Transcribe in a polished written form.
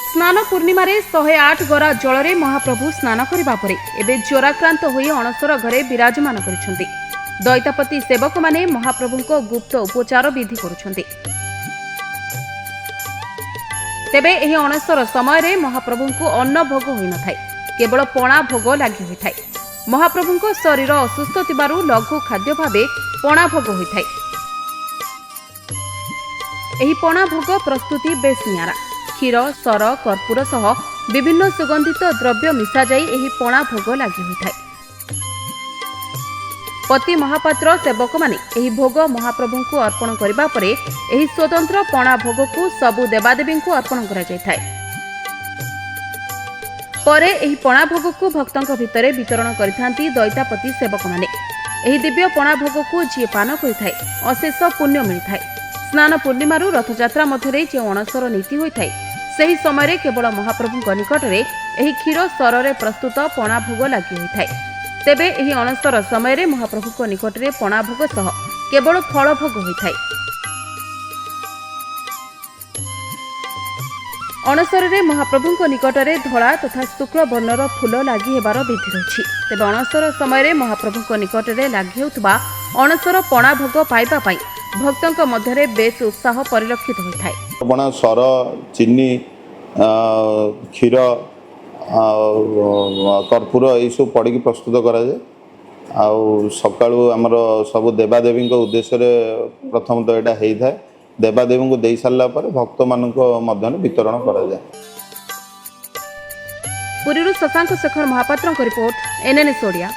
स्नान पूर्णिमा 108 गरा जल में महाप्रभु स्नान करने पर एवं ज्वराक्रांत होई अणसर घरे विराजमान करिसेंति। दैतापति सेवक माने महाप्रभु को गुप्त उपचार विधि करुछंति। तेबे एही अणसर समय रे महाप्रभु को अन्न भोग होई न थाए, केवल पणा भोग लागि होई थाए। महाप्रभु को शरीर असुस्थ थिबारु लघु खाद्य भावे पणा भोग होई थाए। एही पणा भोग प्रस्तुति बेस नियारा। क्षीर सर कर्पूर सह विभिन्न सुगंधित द्रव्य मिसा जाई एही पणा भोग लागि होई थाए। पति महापात्र सेवक माने एही भोग महाप्रभु को अर्पण करिबा परे एही स्वतंत्र पणा भोग को सबु देवादेवी को अर्पण करा जाय थाए। परे एही पणा भोग को भक्तंक भितरे वितरण करिथांती दैतापति सेवक माने। एही दिव्य पणा भोग को जी पान करिथाए अशेष पुण्य मिलिथाए। स्नान पूर्णिमा रथयात्रा मध्य जो अणसर नीति होता है सही समय केवल महाप्रभु निकट में यह क्षीर सर रे प्रस्तुत पणा भोग लगी होता है। तेबे यह अणसर समय महाप्रभु निकट में पणा भोग सह केवल फल भोग होता है। अणसर रे महाप्रभु निकट में धला तथा शुक्ल वर्णर फूल लगी हेबार विधि रही। तेबे अणसर समय महाप्रभु निकट में लगी होता अणसर पणा भोग पाइबा पाई भक्तों मध्य बेस उत्साह परिलक्षित होता है। बना सर चीनी क्षीर कर्पूर यू पड़ी प्रस्तुत करा जाए। सकाळु आमर सब देवादेवी उद्देश्य प्रथम तो यहाँ होता है। देवादेवी को दे सारा भक्त मान वितरण करा जाए। पुरीरू शशांक शेखर महापात्र रिपोर्ट NNS ओडिया।